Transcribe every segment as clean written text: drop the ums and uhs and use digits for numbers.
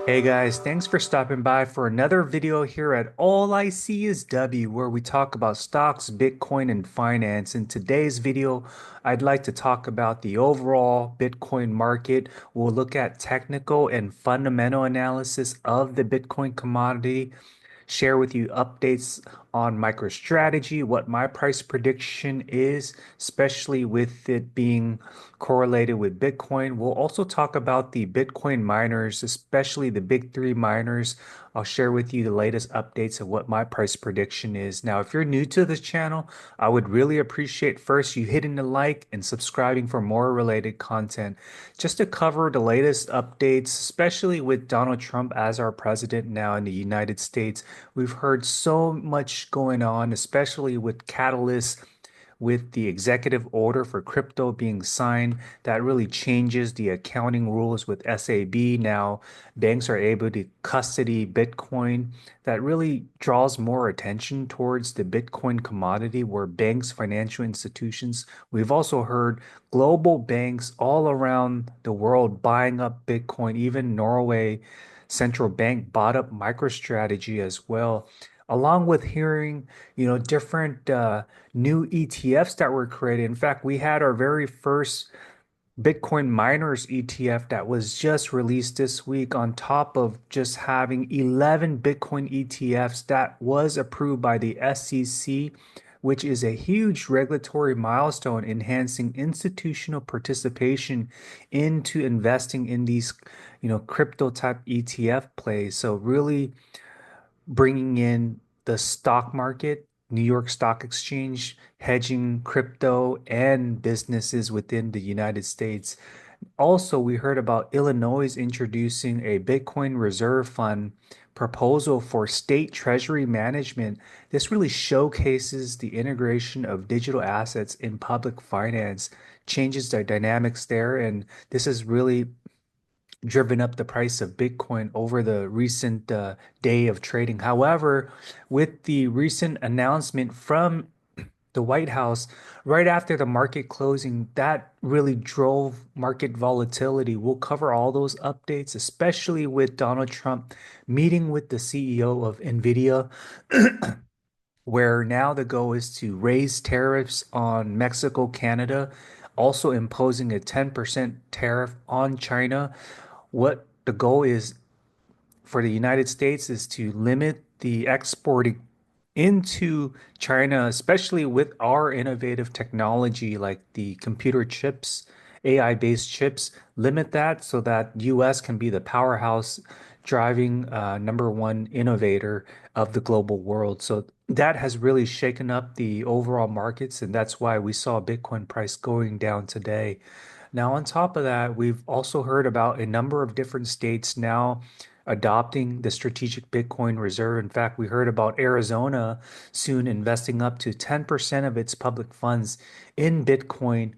Hey guys, thanks for stopping by for another video here at All I See Is W, where we talk about stocks, Bitcoin, and finance. In today's video, I'd like to talk about the overall Bitcoin market. We'll look at technical and fundamental analysis of the Bitcoin commodity, share with you updates on MicroStrategy, what my price prediction is, especially with it being correlated with Bitcoin. We'll also talk about the Bitcoin miners, especially the big three miners. I'll share with you the latest updates of what my price prediction is. Now, if you're new to this channel, I would really appreciate first you hitting the like and subscribing for more related content just to cover the latest updates, especially with Donald Trump as our president now in the United States. We've heard so much going on, especially with catalysts, with the executive order for crypto being signed. That really changes the accounting rules with SAB. Now, banks are able to custody Bitcoin. That really draws more attention towards the Bitcoin commodity, where banks, financial institutions, we've also heard global banks all around the world buying up Bitcoin. Even Norway central bank bought up MicroStrategy as well, along with hearing, different new ETFs that were created. In fact, we had our very first Bitcoin miners ETF that was just released this week, on top of just having 11 Bitcoin ETFs that was approved by the SEC, which is a huge regulatory milestone, enhancing institutional participation into investing in these, crypto type ETF plays. So really bringing in the stock market, New York Stock Exchange, hedging crypto and businesses within the United States. Also, we heard about Illinois introducing a Bitcoin Reserve Fund proposal for state treasury management. This really showcases the integration of digital assets in public finance, changes the dynamics there, and this is really driven up the price of Bitcoin over the recent day of trading. However, with the recent announcement from the White House right after the market closing, that really drove market volatility. We'll cover all those updates, especially with Donald Trump meeting with the CEO of NVIDIA, where now the goal is to raise tariffs on Mexico, Canada, also imposing a 10% tariff on China. What the goal is for the United States is to limit the exporting into China, especially with our innovative technology like the computer chips, AI-based chips, limit that so that US can be the powerhouse driving number one innovator of the global world. So that has really shaken up the overall markets, and that's why we saw Bitcoin price going down today. Now, on top of that, we've also heard about a number of different states now adopting the strategic Bitcoin reserve. In fact, we heard about Arizona soon investing up to 10% of its public funds in Bitcoin.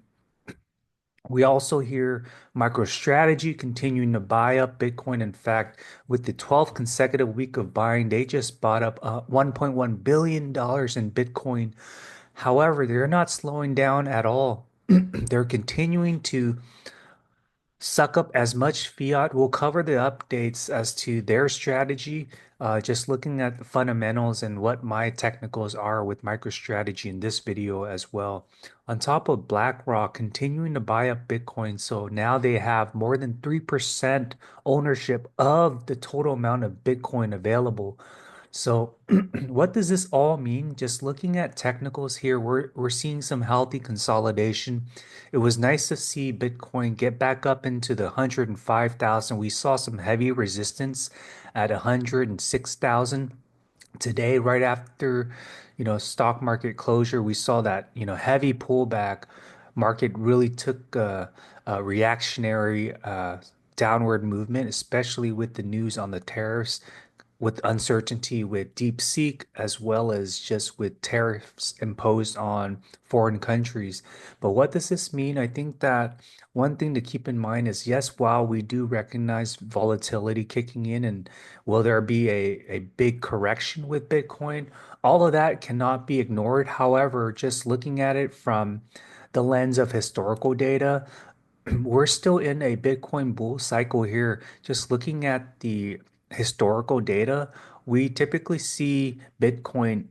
We also hear MicroStrategy continuing to buy up Bitcoin. In fact, with the 12th consecutive week of buying, they just bought up $1.1 billion in Bitcoin. However, they're not slowing down at all. They're continuing to suck up as much fiat. We'll cover the updates as to their strategy, just looking at the fundamentals and what my technicals are with MicroStrategy in this video as well. On top of BlackRock continuing to buy up Bitcoin, so now they have more than 3% ownership of the total amount of Bitcoin available. So, what does this all mean? Just looking at technicals here, we're seeing some healthy consolidation. It was nice to see Bitcoin get back up into the 105,000. We saw some heavy resistance at 106,000 today, right after, stock market closure. We saw that, heavy pullback. Market really took a reactionary downward movement, especially with the news on the tariffs, with uncertainty with DeepSeek, as well as just with tariffs imposed on foreign countries. But what does this mean? I think that one thing to keep in mind is, yes, while we do recognize volatility kicking in and will there be a big correction with Bitcoin, all of that cannot be ignored. However, just looking at it from the lens of historical data, we're still in a Bitcoin bull cycle here. Just looking at the historical data, we typically see Bitcoin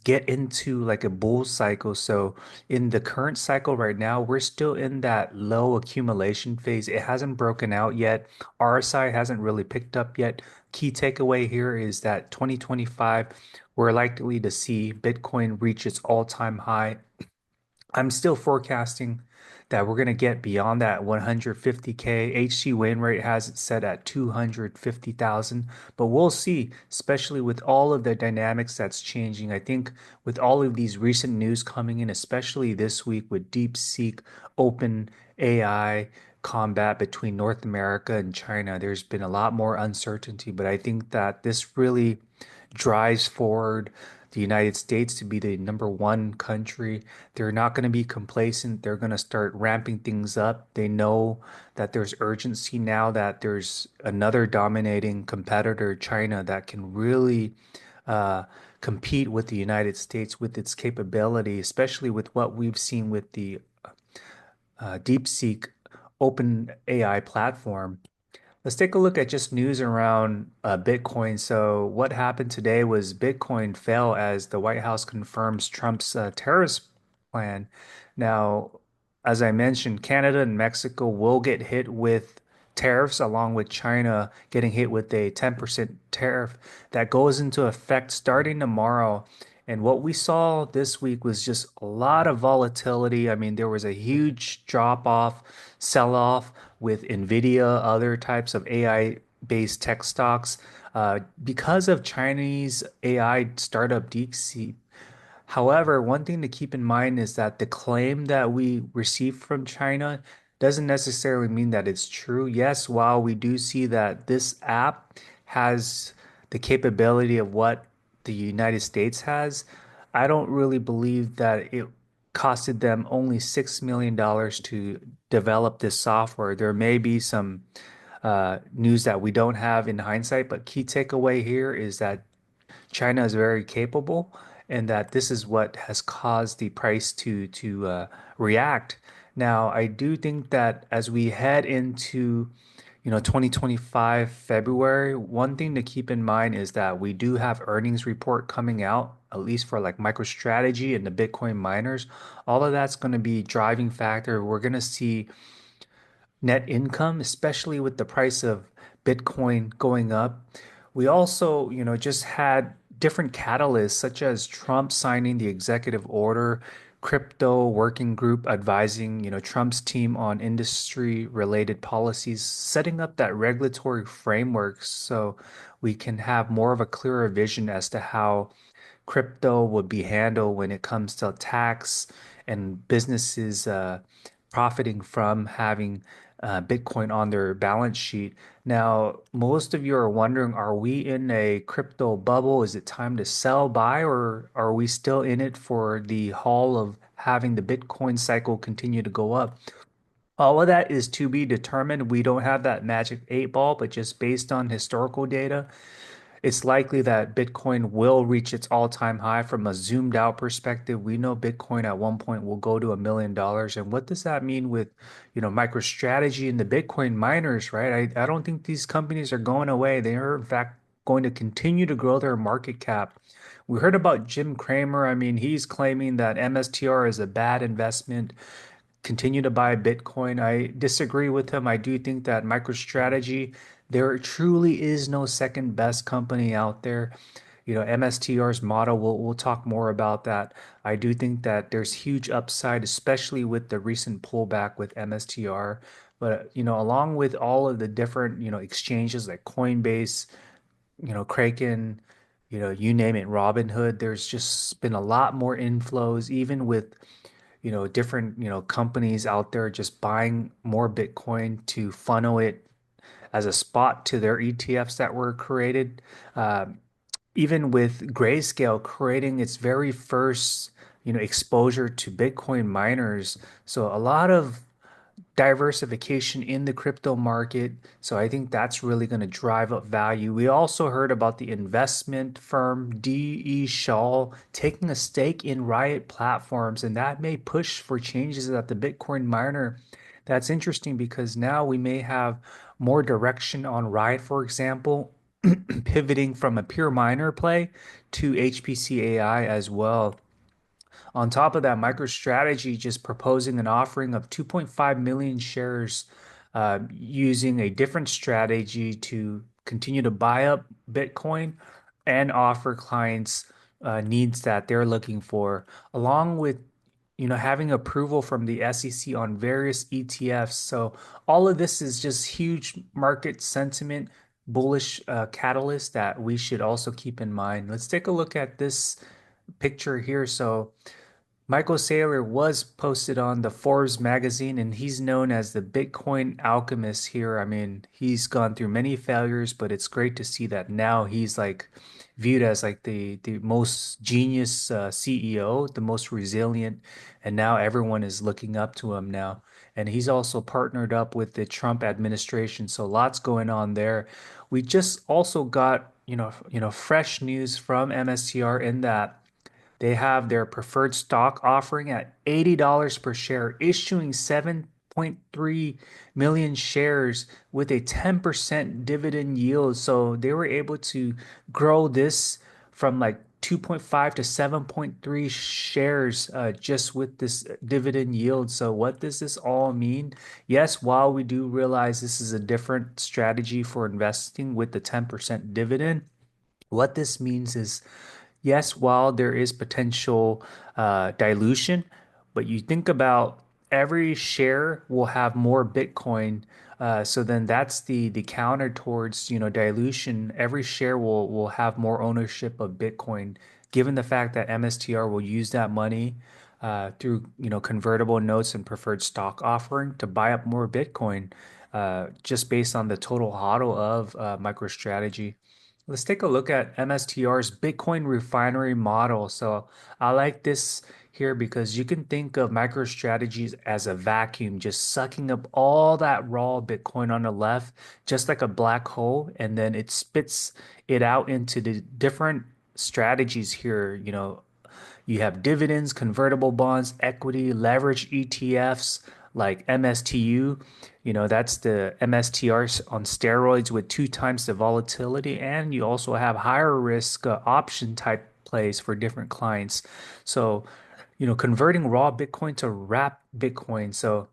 get into like a bull cycle. So in the current cycle right now, we're still in that low accumulation phase. It hasn't broken out yet. RSI hasn't really picked up yet. Key takeaway here is that 2025, we're likely to see Bitcoin reach its all-time high. I'm still forecasting that we're going to get beyond that 150K. HC Wainwright has it set at 250,000, but we'll see, especially with all of the dynamics that's changing. I think with all of these recent news coming in, especially this week with DeepSeek, Open AI, combat between North America and China, there's been a lot more uncertainty, but I think that this really drives forward the United States to be the number one country. They're not going to be complacent. They're going to start ramping things up. They know that there's urgency now that there's another dominating competitor, China, that can really uh, compete with the United States with its capability, especially with what we've seen with the DeepSeek open AI platform. Let's take a look at just news around Bitcoin. So, what happened today was Bitcoin fell as the White House confirms Trump's tariffs plan. Now, as I mentioned, Canada and Mexico will get hit with tariffs, along with China getting hit with a 10% tariff that goes into effect starting tomorrow. And what we saw this week was just a lot of volatility. I mean, there was a huge drop off, sell off with Nvidia, other types of AI based tech stocks, because of Chinese AI startup DeepSeek. However, one thing to keep in mind is that the claim that we receive from China doesn't necessarily mean that it's true. Yes, while we do see that this app has the capability of what the United States has, I don't really believe that it costed them only $6 million to develop this software. There may be some news that we don't have in hindsight, but key takeaway here is that China is very capable, and that this is what has caused the price to react. Now, I do think that as we head into 2025 February, one thing to keep in mind is that we do have earnings report coming out, at least for like MicroStrategy and the Bitcoin miners. All of that's going to be driving factor. We're going to see net income, especially with the price of Bitcoin going up. We also, just had different catalysts such as Trump signing the executive order, crypto working group advising, Trump's team on industry related policies, setting up that regulatory framework so we can have more of a clearer vision as to how crypto would be handled when it comes to tax and businesses profiting from having Bitcoin on their balance sheet. Now, most of you are wondering, are we in a crypto bubble? Is it time to sell, buy, or are we still in it for the haul of having the Bitcoin cycle continue to go up? All of that is to be determined. We don't have that magic 8 ball, but just based on historical data, it's likely that Bitcoin will reach its all-time high from a zoomed out perspective. We know Bitcoin at one point will go to $1 million. And what does that mean with, MicroStrategy and the Bitcoin miners, right? I don't think these companies are going away. They are, in fact, going to continue to grow their market cap. We heard about Jim Cramer. I mean, he's claiming that MSTR is a bad investment, continue to buy Bitcoin. I disagree with him. I do think that MicroStrategy, there truly is no second best company out there. MSTR's model, we'll talk more about that. I do think that there's huge upside, especially with the recent pullback with MSTR. But, along with all of the different, exchanges like Coinbase, Kraken, you name it, Robinhood, there's just been a lot more inflows, even with different, companies out there just buying more Bitcoin to funnel it as a spot to their ETFs that were created. Uh, Even with Grayscale creating its very first, exposure to Bitcoin miners. So a lot of diversification in the crypto market. So I think that's really going to drive up value. We also heard about the investment firm D.E. Shaw taking a stake in Riot Platforms, and that may push for changes at the Bitcoin miner That's interesting because now we may have more direction on Riot, for example, pivoting from a pure miner play to HPC AI as well. On top of that, MicroStrategy just proposing an offering of 2.5 million shares using a different strategy to continue to buy up Bitcoin and offer clients needs that they're looking for, along with having approval from the SEC on various ETFs. So all of this is just huge market sentiment, bullish catalyst that we should also keep in mind. Let's take a look at this picture here. So Michael Saylor was posted on the Forbes magazine, and he's known as the Bitcoin alchemist here. I mean, he's gone through many failures, but it's great to see that now he's like viewed as like the most genius CEO, the most resilient, and now everyone is looking up to him now. And he's also partnered up with the Trump administration, so lots going on there. We just also got, fresh news from MSTR in that they have their preferred stock offering at $80 per share, issuing 7.3 million shares with a 10% dividend yield. So they were able to grow this from like 2.5 to 7.3 shares just with this dividend yield. So what does this all mean? Yes, while we do realize this is a different strategy for investing with the 10% dividend, what this means is yes, while there is potential dilution, but you think about every share will have more Bitcoin. So then that's the counter towards, dilution. Every share will have more ownership of Bitcoin, given the fact that MSTR will use that money through, convertible notes and preferred stock offering to buy up more Bitcoin, just based on the total HODL of MicroStrategy. Let's take a look at MSTR's Bitcoin refinery model. So I like this here because you can think of MicroStrategies as a vacuum, just sucking up all that raw Bitcoin on the left, just like a black hole, and then it spits it out into the different strategies here. You have dividends, convertible bonds, equity, leverage ETFs like MSTU. That's the MSTR on steroids with two times the volatility. And you also have higher risk option type plays for different clients. So, converting raw Bitcoin to wrap Bitcoin. So,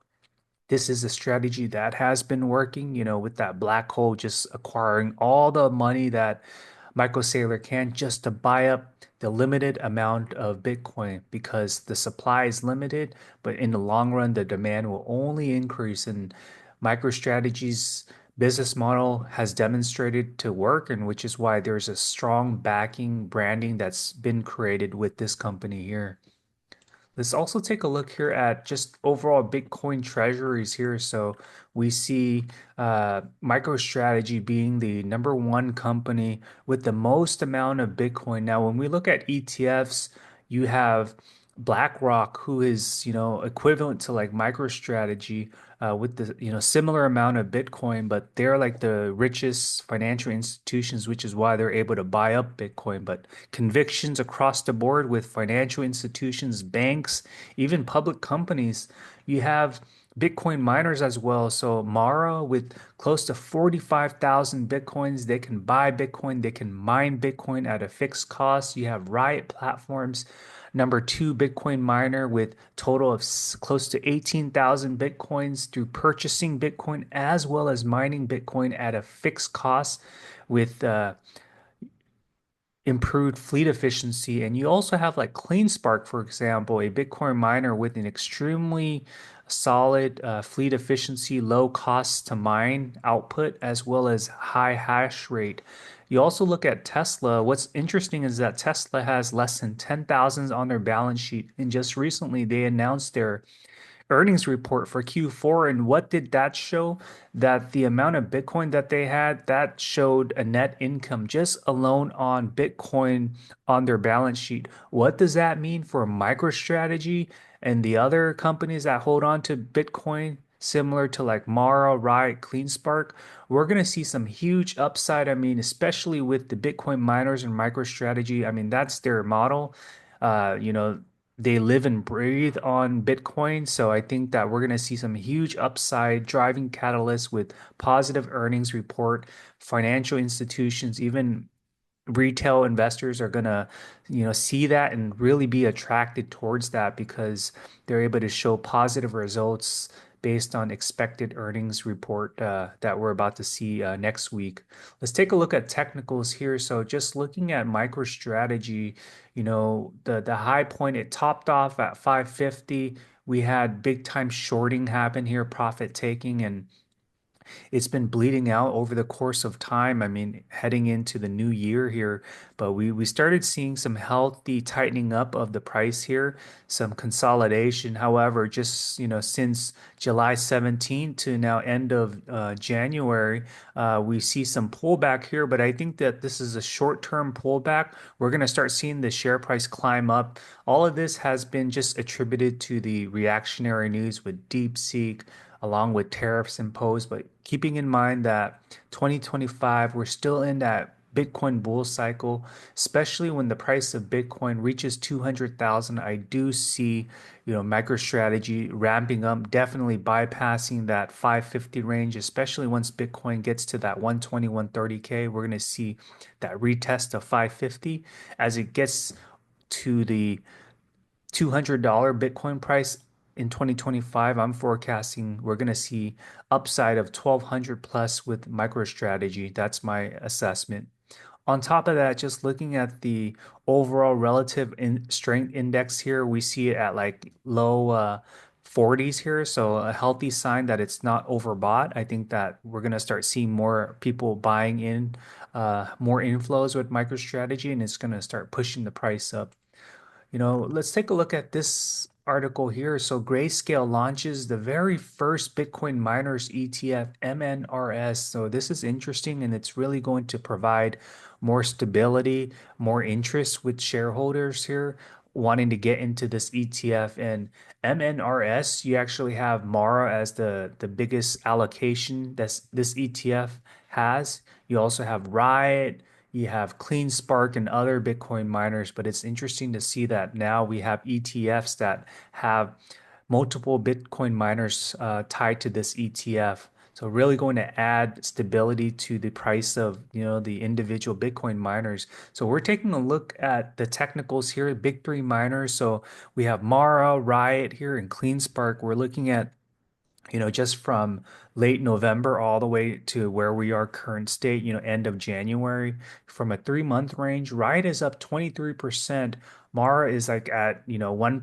this is a strategy that has been working, with that black hole just acquiring all the money that Michael Saylor can just to buy up the limited amount of Bitcoin because the supply is limited, but in the long run, the demand will only increase. And MicroStrategy's business model has demonstrated to work, and which is why there's a strong backing branding that's been created with this company here. Let's also take a look here at just overall Bitcoin treasuries here. So we see MicroStrategy being the number one company with the most amount of Bitcoin. Now, when we look at ETFs, you have BlackRock, who is, equivalent to like MicroStrategy with the, similar amount of Bitcoin, but they're like the richest financial institutions, which is why they're able to buy up Bitcoin. But convictions across the board with financial institutions, banks, even public companies, you have Bitcoin miners as well. So Mara with close to 45,000 Bitcoins, they can buy Bitcoin, they can mine Bitcoin at a fixed cost. You have Riot Platforms, number two Bitcoin miner with total of close to 18,000 Bitcoins through purchasing Bitcoin as well as mining Bitcoin at a fixed cost with improved fleet efficiency. And you also have like CleanSpark, for example, a Bitcoin miner with an extremely solid fleet efficiency, low cost to mine output, as well as high hash rate. You also look at Tesla. What's interesting is that Tesla has less than 10,000 on their balance sheet. And just recently, they announced their earnings report for Q4. And what did that show? That the amount of Bitcoin that they had, that showed a net income just alone on Bitcoin on their balance sheet. What does that mean for MicroStrategy and the other companies that hold on to Bitcoin? Similar to like Mara, Riot, CleanSpark, we're going to see some huge upside. I mean, especially with the Bitcoin miners and MicroStrategy. I mean, that's their model. You know, they live and breathe on Bitcoin. So I think that we're going to see some huge upside driving catalysts with positive earnings report, financial institutions, even retail investors are gonna, see that and really be attracted towards that because they're able to show positive results based on expected earnings report that we're about to see next week. Let's take a look at technicals here. So just looking at MicroStrategy, the high point, it topped off at 550. We had big time shorting happen here, profit taking, and it's been bleeding out over the course of time. I mean, heading into the new year here, but we started seeing some healthy tightening up of the price here, some consolidation. However, just since July 17th to now end of January, we see some pullback here. But I think that this is a short-term pullback. We're going to start seeing the share price climb up. All of this has been just attributed to the reactionary news with DeepSeek along with tariffs imposed. But keeping in mind that 2025, we're still in that Bitcoin bull cycle, especially when the price of Bitcoin reaches 200,000. I do see, MicroStrategy ramping up, definitely bypassing that 550 range, especially once Bitcoin gets to that 120, 130K. We're going to see that retest of 550 as it gets to the $200 Bitcoin price in 2025. I'm forecasting we're going to see upside of 1200 plus with MicroStrategy. That's my assessment. On top of that, just looking at the overall relative strength index here, we see it at like low 40s here. So a healthy sign that it's not overbought. I think that we're going to start seeing more people buying in, more inflows with MicroStrategy, and it's going to start pushing the price up. Let's take a look at this article here. So Grayscale launches the very first Bitcoin miners ETF, MNRS. So this is interesting and it's really going to provide more stability, more interest with shareholders here wanting to get into this ETF. And MNRS, you actually have Mara as the biggest allocation that this ETF has. You also have Riot, you have CleanSpark and other Bitcoin miners, but it's interesting to see that now we have ETFs that have multiple Bitcoin miners tied to this ETF. So really going to add stability to the price of, the individual Bitcoin miners. So we're taking a look at the technicals here, big three miners. So we have Mara, Riot here, and CleanSpark. We're looking at just from late November all the way to where we are current state, end of January, from a 3 month range, Riot is up 23%. Mara is like at, 1%,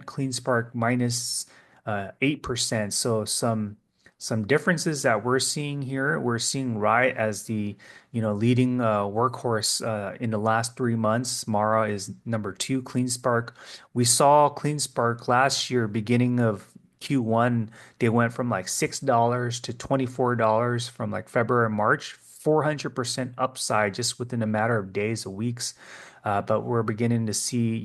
CleanSpark minus 8%. So some differences that we're seeing here. We're seeing Riot as the, leading workhorse in the last 3 months. Mara is number two, CleanSpark. We saw CleanSpark last year, beginning of Q1, they went from like $6 to $24 from like February and March, 400% upside just within a matter of days or weeks. But we're beginning to see,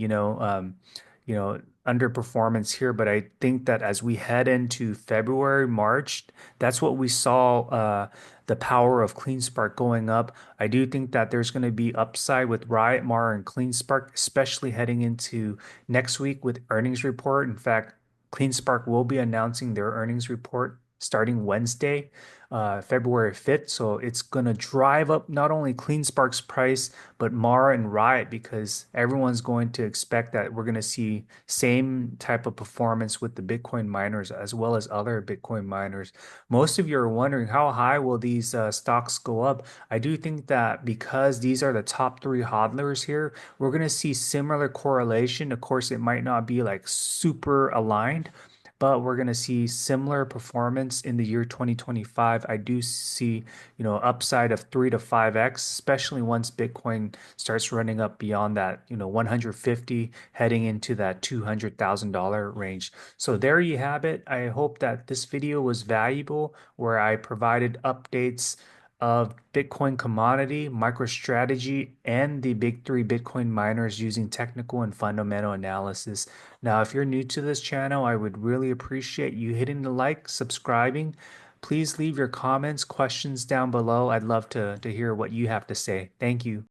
underperformance here. But I think that as we head into February, March, that's what we saw. The power of CleanSpark going up. I do think that there's going to be upside with Riot, Mara, and CleanSpark, especially heading into next week with earnings report. In fact, CleanSpark will be announcing their earnings report starting Wednesday, February 5th. So it's going to drive up not only CleanSpark's price, but Mara and Riot because everyone's going to expect that we're going to see same type of performance with the Bitcoin miners as well as other Bitcoin miners. Most of you are wondering how high will these stocks go up? I do think that because these are the top three hodlers here, we're going to see similar correlation. Of course, it might not be like super aligned, but we're going to see similar performance in the year 2025. I do see, upside of 3 to 5x, especially once Bitcoin starts running up beyond that, 150, heading into that $200,000 range. So there you have it. I hope that this video was valuable, where I provided updates of Bitcoin commodity, MicroStrategy, and the big three Bitcoin miners using technical and fundamental analysis. Now, if you're new to this channel, I would really appreciate you hitting the like, subscribing. Please leave your comments, questions down below. I'd love to hear what you have to say. Thank you.